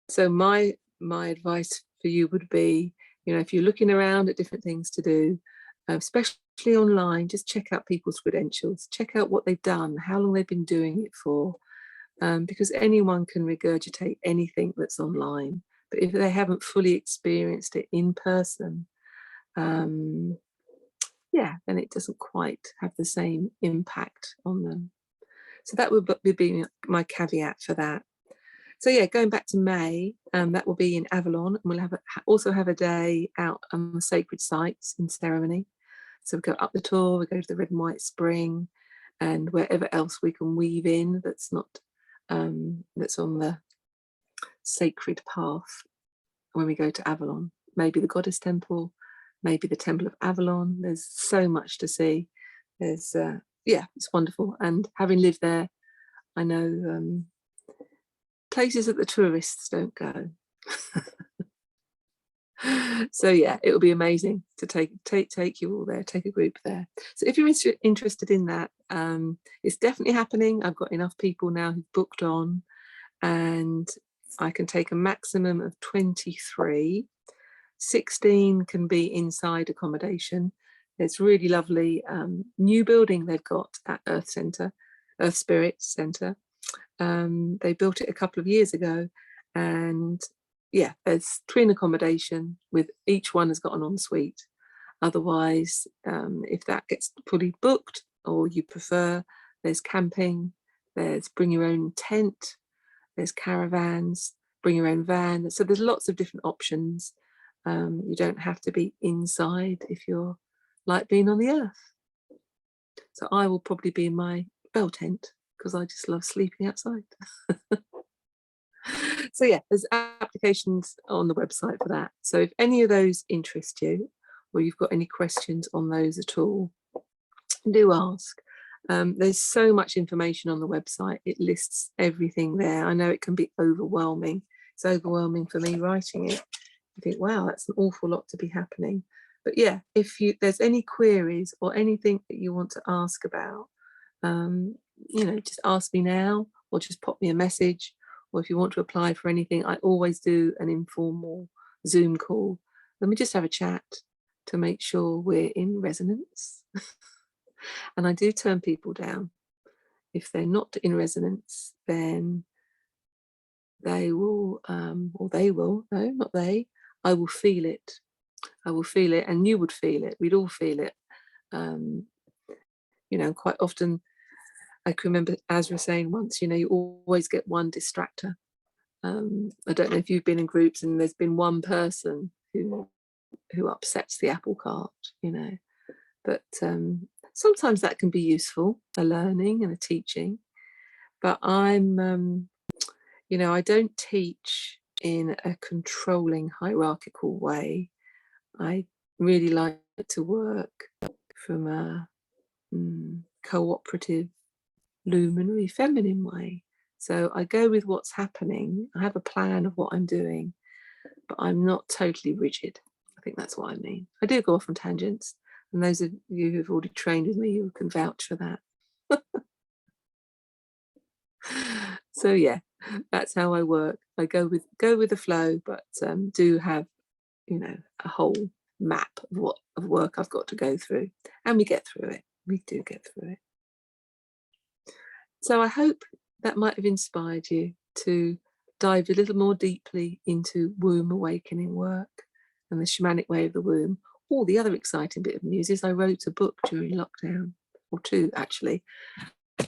[SPEAKER 1] So my advice for you would be, if you're looking around at different things to do, especially online, just check out people's credentials, check out what they've done, how long they've been doing it for, because anyone can regurgitate anything that's online. But if they haven't fully experienced it in person, yeah, then it doesn't quite have the same impact on them. So that would be my caveat for that. So yeah, going back to May, that will be in Avalon, and we'll also have a day out on the sacred sites in ceremony. So we go up the Tor, we go to the Red and White Spring, and wherever else we can weave in that's not that's on the sacred path when we go to Avalon. Maybe the Goddess Temple, maybe the Temple of Avalon. There's so much to see. There's yeah, it's wonderful. And having lived there, I know places that the tourists don't go. So yeah, it will be amazing to take you all there, take a group there. So if you're interested in that, it's definitely happening. I've got enough people now who've booked on, and I can take a maximum of 23. 16 can be inside accommodation. It's really lovely new building they've got at Earth Spirit Centre. They built it a couple of years ago, and yeah, there's twin accommodation with each one has got an ensuite. Otherwise, if that gets fully booked or you prefer, there's camping, there's bring your own tent, there's caravans, bring your own van. So there's lots of different options. You don't have to be inside if you're like being on the earth. So I will probably be in my bell tent because I just love sleeping outside. So yeah, there's applications on the website for that. So if any of those interest you, or you've got any questions on those at all, do ask. There's so much information on the website. It lists everything there. I know it can be overwhelming. It's overwhelming for me writing it. You think, wow, that's an awful lot to be happening. But yeah, if there's any queries or anything that you want to ask about, you know, just ask me now, or just pop me a message. Or if you want to apply for anything, I always do an informal Zoom call. Let me just have a chat to make sure we're in resonance. And I do turn people down. If they're not in resonance, then they will, or they will, no, not they, I will feel it. I will feel it, and you would feel it. We'd all feel it. You know, quite often, I can remember Azra saying once, you know, you always get one distractor. I don't know if you've been in groups and there's been one person who upsets the apple cart, you know, but sometimes that can be useful, a learning and a teaching. But I'm, you know, I don't teach in a controlling hierarchical way. I really like to work from a cooperative, luminary, feminine way. So I go with what's happening. I have a plan of what I'm doing, but I'm not totally rigid. I think that's what I mean. I do go off on tangents, and those of you who've already trained with me, you can vouch for that. So yeah, that's how I work. I go with the flow, but do have, you know, a whole map of work I've got to go through, and we get through it. We do get through it. So I hope that might have inspired you to dive a little more deeply into womb awakening work and the shamanic way of the womb. Or the other exciting bit of news is I wrote a book during lockdown, or two actually.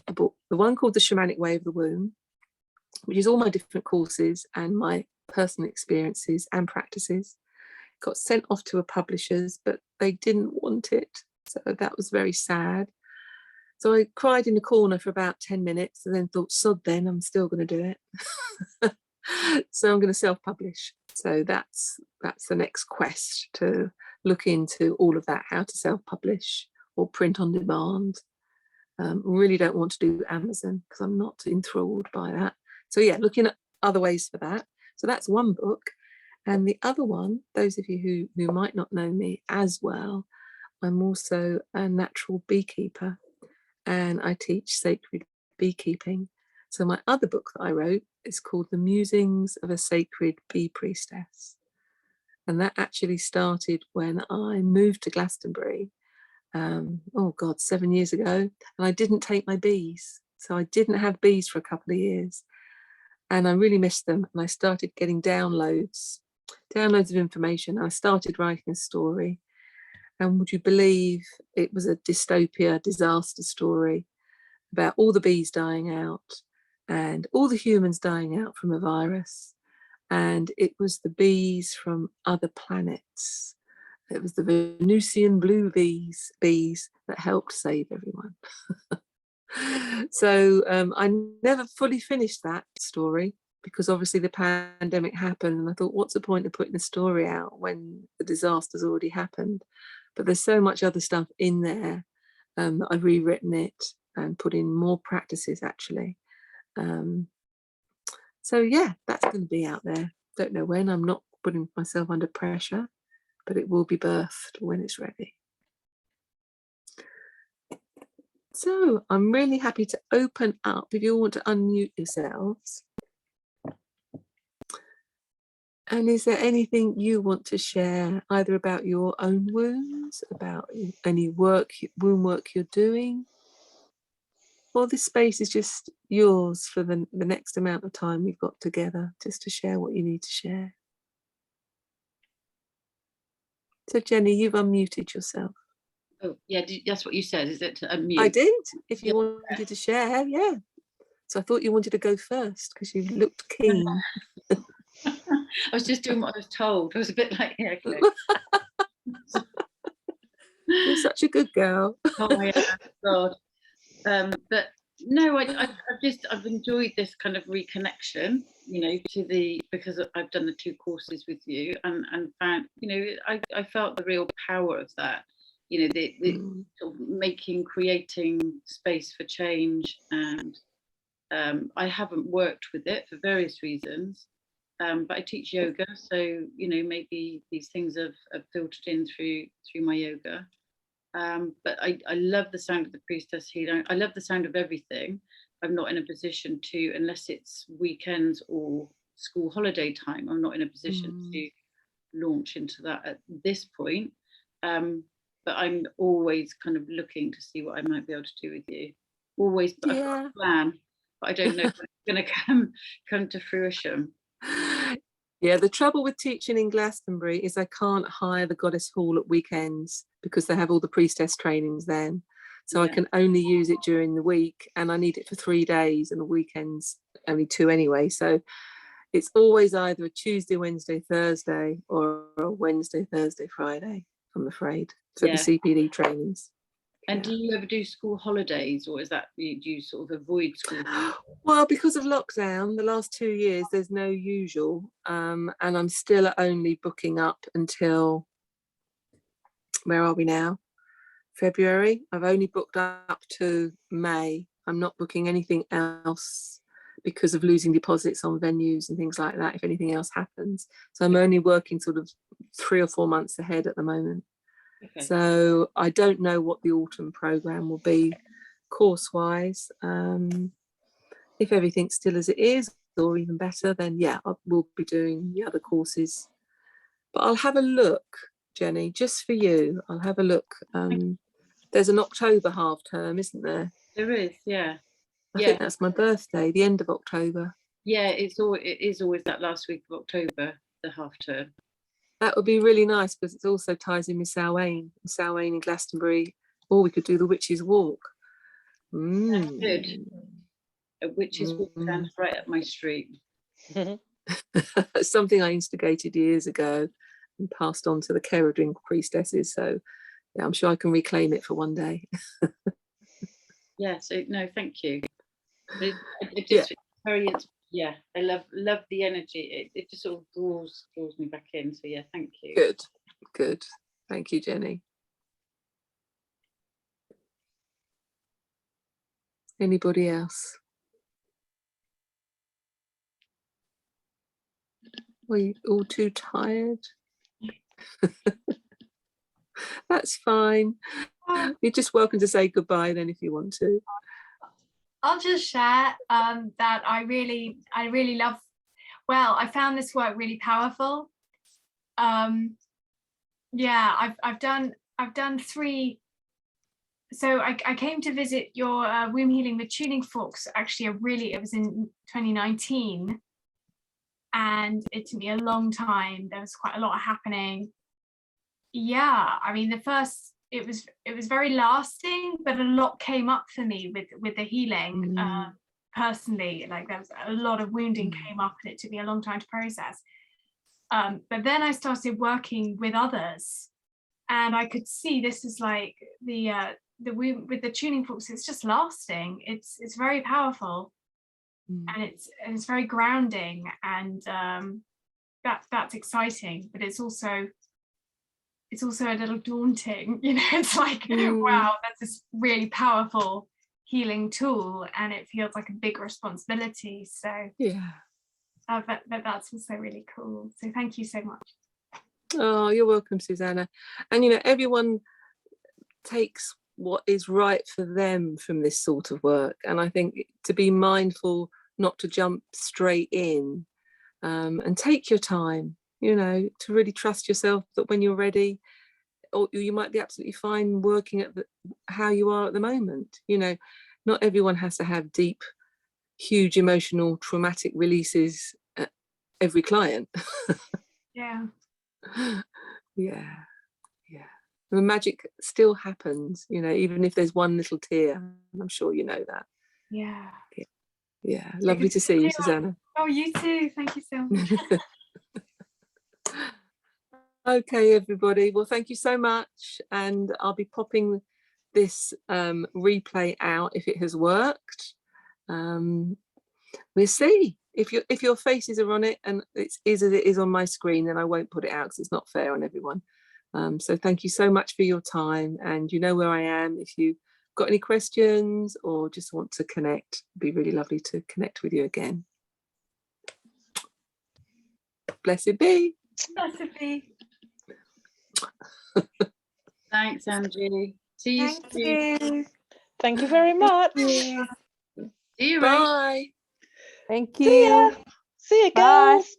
[SPEAKER 1] A book, the one called The Shamanic Way of the Womb, which is all my different courses and my personal experiences and practices. Got sent off to a publisher's, but they didn't want it. So that was very sad. So I cried in the corner for about 10 minutes and then thought, sod then, I'm still going to do it. So I'm going to self-publish. So that's the next quest, to look into all of that, how to self-publish or print on demand. Really don't want to do Amazon because I'm not enthralled by that. So yeah, looking at other ways for that. So that's one book. And the other one, those of you who might not know me as well, I'm also a natural beekeeper, and I teach sacred beekeeping. So my other book that I wrote is called The Musings of a Sacred Bee Priestess. And that actually started when I moved to Glastonbury, oh God, 7 years ago, and I didn't take my bees. So I didn't have bees for a couple of years. and I really missed them. And I started getting downloads of information. I started writing a story, and would you believe it was a dystopia, disaster story about all the bees dying out and all the humans dying out from a virus. And it was the bees from other planets. It was the Venusian blue bees that helped save everyone. So I never fully finished that story because obviously the pandemic happened, and I thought, what's the point of putting the story out when the disaster's already happened? But there's so much other stuff in there that I've rewritten it and put in more practices actually. So yeah, that's going to be out there. Don't know when. I'm not putting myself under pressure, but it will be birthed when it's ready. So I'm really happy to open up if you all want to unmute yourselves. And is there anything you want to share, either about your own wounds, about any wound work you're doing, or this space is just yours for the next amount of time we've got together, just to share what you need to share? So Jenny, you've unmuted yourself.
[SPEAKER 3] Oh yeah, that's what you said, is it, to unmute?
[SPEAKER 1] I did, if you wanted to share, yeah. So I thought you wanted to go first because you looked keen.
[SPEAKER 3] I was just doing what I was told. I was a bit like, yeah, okay.
[SPEAKER 1] You're such a good girl.
[SPEAKER 3] Oh yeah, God. But no, I've enjoyed this kind of reconnection, you know, because I've done the 2 courses with you and found, you know, I felt the real power of that, you know, the sort of creating space for change. And I haven't worked with it for various reasons, but I teach yoga, so, you know, maybe these things have filtered in through my yoga. But I love the sound of the priestess healing. I love the sound of everything. I'm not in a position to, unless it's weekends or school holiday time, I'm not in a position to launch into that at this point. But I'm always kind of looking to see what I might be able to do with you. Always, I've got a plan, but I don't know if it's going to come to fruition.
[SPEAKER 1] Yeah, the trouble with teaching in Glastonbury is I can't hire the Goddess Hall at weekends because they have all the priestess trainings then. So I can only use it during the week, and I need it for 3 days, and the weekends only 2 anyway. So it's always either a Tuesday, Wednesday, Thursday, or a Wednesday, Thursday, Friday, I'm afraid, for the CPD trainings.
[SPEAKER 3] And do you ever do school holidays, or is that, do you sort of avoid school holidays?
[SPEAKER 1] Well, because of lockdown, the last 2 years, there's no usual, and I'm still only booking up until, where are we now? February. I've only booked up to May. I'm not booking anything else because of losing deposits on venues and things like that if anything else happens. So I'm only working sort of 3 or 4 months ahead at the moment. Okay. So I don't know what the autumn programme will be course-wise. If everything's still as it is, or even better, then yeah, we'll be doing the other courses. But I'll have a look, Jenny, just for you. I'll have a look. There's an October half term, isn't there?
[SPEAKER 3] There is, yeah.
[SPEAKER 1] I think that's my birthday, the end of October.
[SPEAKER 3] Yeah, it is always that last week of October, the half term.
[SPEAKER 1] That would be really nice because it also ties in with Samhain in Glastonbury, or we could do the Witch's Walk.
[SPEAKER 3] That's good. A Witch's Walk sounds right up my street.
[SPEAKER 1] Something I instigated years ago and passed on to the Keradring priestesses. So yeah, I'm sure I can reclaim it for one day.
[SPEAKER 3] Yeah, so no, thank you. It just I love the energy. It just sort of draws me back in. So yeah, thank you.
[SPEAKER 1] Good. Thank you, Jenny. Anybody else? Are you all too tired? That's fine. You're just welcome to say goodbye then if you want to.
[SPEAKER 2] I'll just share that I really love, well, I found this work really powerful. Yeah, I've done 3 so I came to visit your womb healing with tuning forks. Actually, it was in 2019, and it took me a long time. There was quite a lot happening. Yeah, I mean, it was very lasting, but a lot came up for me with the healing. Personally, like there was a lot of wounding came up, and it took me a long time to process. But then I started working with others, and I could see this is like the womb with the tuning forks. It's just lasting. It's very powerful, and it's very grounding, and that's exciting. But it's also a little daunting. You know, it's like wow, that's this really powerful healing tool, and it feels like a big responsibility. So yeah, but that's also really cool. So thank you so much.
[SPEAKER 1] Oh, you're welcome, Susanna. And you know, everyone takes what is right for them from this sort of work, and I think to be mindful not to jump straight in, and take your time, you know, to really trust yourself that when you're ready, or you might be absolutely fine working at how you are at the moment. You know, not everyone has to have deep, huge emotional traumatic releases at every client.
[SPEAKER 2] Yeah.
[SPEAKER 1] Yeah. The magic still happens, you know, even if there's one little tear. I'm sure you know that. Yeah. Lovely to see you, Susanna.
[SPEAKER 2] Oh, you too. Thank you so much.
[SPEAKER 1] Okay, everybody. Well, thank you so much. And I'll be popping this replay out if it has worked. We'll see. If your faces are on it and it is as it is on my screen, then I won't put it out because it's not fair on everyone. So thank you so much for your time, and you know where I am if you've got any questions or just want to connect. It'd be really lovely to connect with you again. Blessed be.
[SPEAKER 2] Blessed be.
[SPEAKER 3] Thanks, Angie. See you
[SPEAKER 2] Thank
[SPEAKER 3] soon.
[SPEAKER 2] you.
[SPEAKER 4] Thank you very much.
[SPEAKER 3] See you, Ray.
[SPEAKER 1] Bye.
[SPEAKER 5] Thank
[SPEAKER 4] See ya.
[SPEAKER 5] you.
[SPEAKER 4] See you,
[SPEAKER 5] Bye.
[SPEAKER 4] girls.